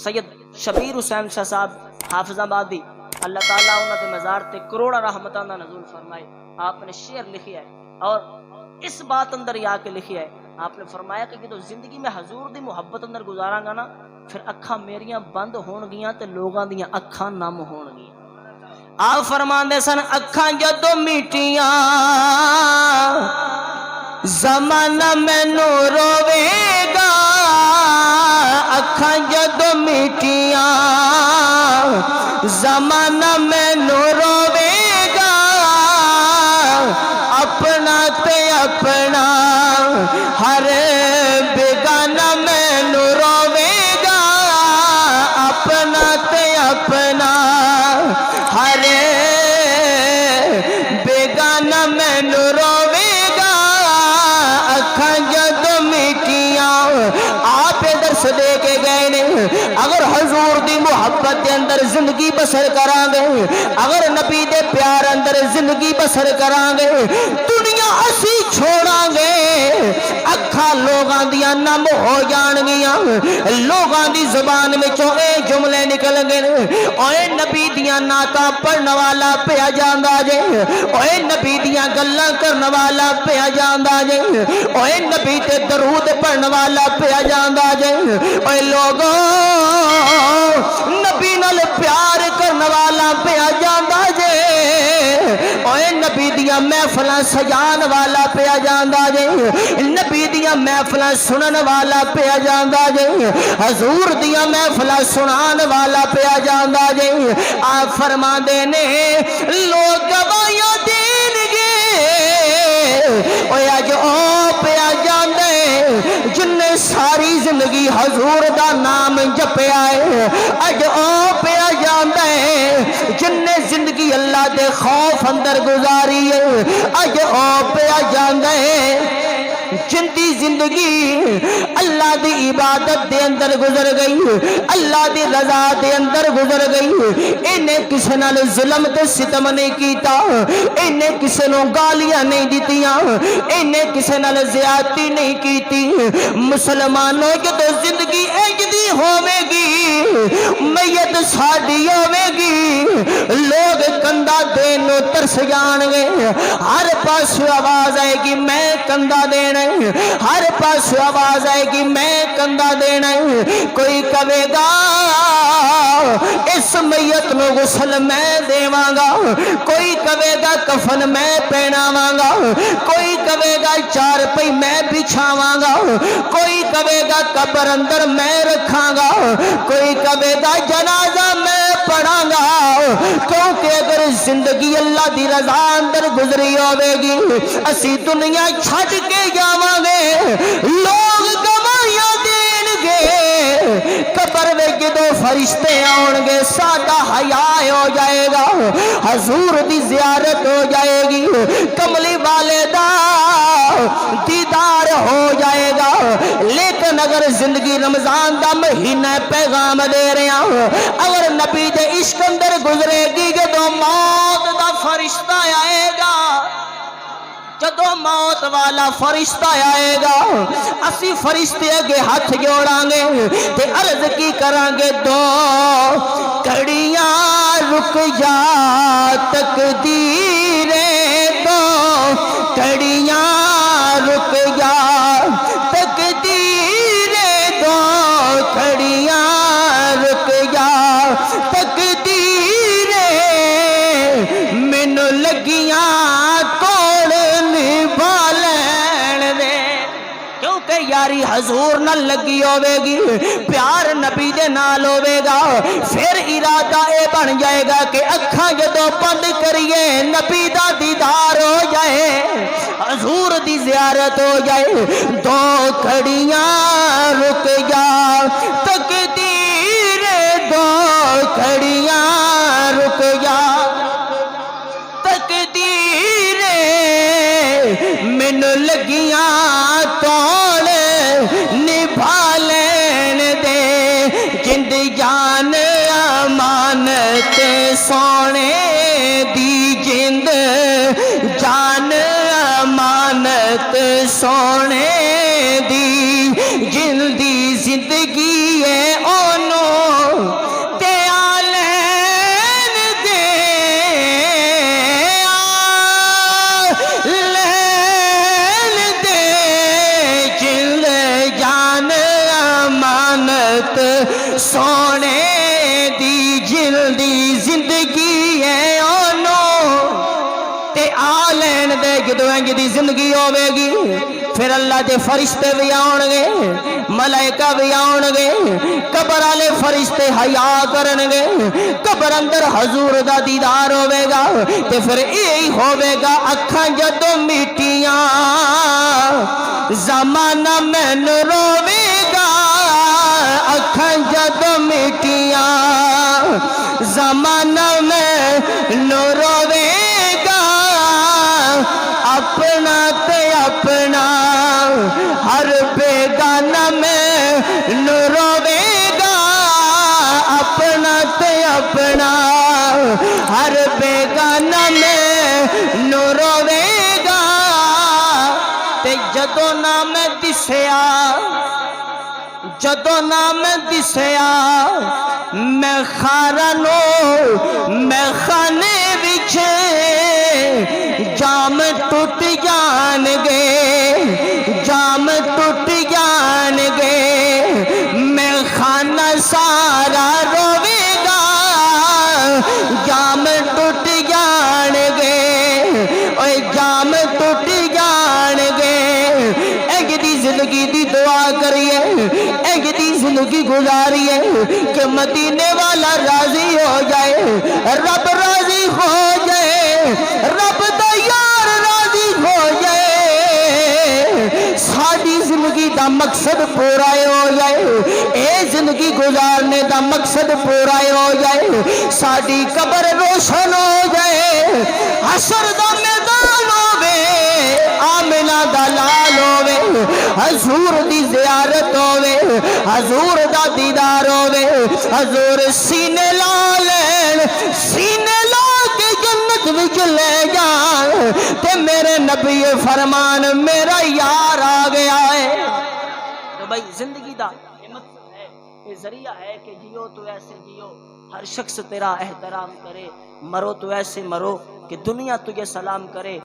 سید شبیر حسین شاہ صاحب حافظ آبادی اللہ تعالیٰ انہوں کے مزار تے کروڑا رحمتاں دا نزول فرمائے. آپ نے شعر لکھی ہے اور اس بات اندر یہ آ کے لکھی ہے. آپ نے فرمایا کہ جدو زندگی میں حضور دی محبت اندر گزاراں گا نا پھر اکھاں میریاں بند ہون گیاں تے لوگاں دیاں اکھاں نم ہون گیاں. آپ فرماندے سن اکھاں جدو میٹیاں زمانہ مینوں روے گا, اکھاں جدو میٹیاں زمانہ مینوں روے گا, اپنا تے اپنا ہر بیگانہ مینوں روے گا, اپنا تے اپنا ہر بیگانہ مینوں روے گا, اکھاں جدو میٹیاں. آپ درس دے کے گئے نے اگر حضور دی محبت دے اندر زندگی بسر کران گے, اگر نبی دے پیار اندر زندگی بسر کران گے, دنیا اسی چھوڑاں گے, اکھاں لوگاں دیاں نم ہو جان گیاں, لوگاں دی زبان وچوں اے جملے نکل گئے, اوے نبی دیاں نعتاں پڑھن والا پیا جاندا جے, اوے نبی دیاں گلاں کرن والا پیا جاندا جے, اوے نبی تے درود پڑھن والا پیا جاندا جے, اوے لوگوں نبی نال پیار کرن والا پیا جاندا جے, اوے نبی دیاں محفلاں سجان والا پیا جاندا جے, نبی دیاں محفلاں سنن والا پیا جاندا جے, حضور دیاں محفلاں سنان والا پیا جاندا جے. آپ فرماندے نے لوگ گواہیاں دین گے, اوے اج او پیا جاندے جن نے ساری زندگی حضور دا نام جپیا ہے, اج او پیا جاندے جن نے زندگی اللہ دے خوف اندر گزاری ہے, اج او پیا جاندے جن دی زندگی اللہ دی عبادت دے اندر گزر گئی, اللہ دی رضا دے اندر گزر گئی. انہیں کسی نال ظلم تے ستم نہیں کیتا, انہیں کسی نو گالیاں نہیں دیتیاں, انہیں کسی نال زیادتی نہیں کیتی. مسلمانوں جدو زندگی اجدی ہوے گی, میت ساڈی ہوے گی, لوگ کندھا دین نو ترس جان گے, ہر پاس آواز آئے گی میں کندھا دینا, ہر پاس آواز آئے گی میں کندھا دینا. کوئی کہے گا اس میت نو غسل میں دیواں گا, کوئی کہے گا کفن میں پہناواں گا, کوئی کہے گا چار پئی میں بچھاواں گا, کوئی کہے گا قبر اندر میں رکھاں گا, کوئی کہے گا جنازہ میں پڑھاں گا. کیونکہ اگر زندگی اللہ دی رضا اندر گزری ہوے گی اسی دنیا چھڈ کے جاواں گے, لوگ گواہیاں دین گے, قبر میں جدو فرشتے آن گے ساڈا حیا ہو جائے گا, حضور دی زیارت ہو جائے گی, کملی والے دا دیدار ہو جائے گا. لیکن اگر زندگی رمضان دا مہینہ پیغام دے رہے ہیں, اگر نبی دے عشق اندر گزرے گی جدو موت دا فرشتہ آئے گا, جدو موت والا فرشتہ آئے گا اسی فرشتے اگے ہاتھ جوڑاں گے تے عرض کی کران گے, دو گھڑیاں رک جا تقدیر, دو گھڑیاں رک جا تقدیر, دو گھڑیاں رک جا تقدیر, مینوں لگیاں یاری حضور نہ لگی ہوے گی, پیار نبی دے نال ہوے گا, پھر ارادہ اے بن جائے گا کہ اکھاں جدو بند کریے نبی دا دیدار ہو جائے, حضور دی زیارت ہو جائے. دو گھڑیاں رک جا تقدیر, دو گھڑیاں رک جا تقدیر, مینوں لگیاں توڑ نبھا لین دے, جند جان امانت سونے دی, جند جان امانت سونے دی, جن دی زندگی ہے اونوں حضرت سونے دی جلدی زندگی ہے آنو تے آلین دے جدو انج دی زندگی ہوے گی پھر اللہ دے فرشتے بھی آن گے ملائکہ بھی آن گے قبر والے فرشتے حیا کرن گے قبر اندر حضور دا دیدار ہوے گا تے پھر یہی ہوے گا اکھاں جدوں میٹیاں زمانہ مینوں روے گا اکھاں جدوں میٹیاں زمانہ مینوں روے گا اپنا تے اپنا ہر بیگانہ میں روے گا اپنا تے اپنا ہر بیگانہ میں روے گا تے جدو نام دسیا جدو نام دسیا میں خارنو میں خانے وچ جام ٹوٹ جان گے جام ٹوٹ جان گے میں خانہ سارا روے گا جام ٹوٹ جان گے اوے جام ٹوٹ جان گے انج دی زندگی دی دعا کریے انج دی زندگی گزاریے کہ مدینے والا راضی ہو جائے رب راضی ہو جائے رب دا یار راضی ہو جائے ساری زندگی دا مقصد پورا ہو جائے اے زندگی گزارنے دا مقصد پورا ہو جائے ساری قبر روشن ہو جائے حشر دا میدان ہوے آمنہ دا لال ہوے حضور دی زیارت ہوے حضور دا دیدار ہوے حضور سینے لا لین سینے لا کے جنت وچ لے جان تے میرے نبی فرمان میرا یار آ گیا ہے تو بھائی زندگی دا یہ مقصد ہے یہ ذریعہ ہے کہ جیو تو ایسے جیو ہر شخص تیرا احترام کرے مرو تو ایسے مرو کہ دنیا تجھے سلام کرے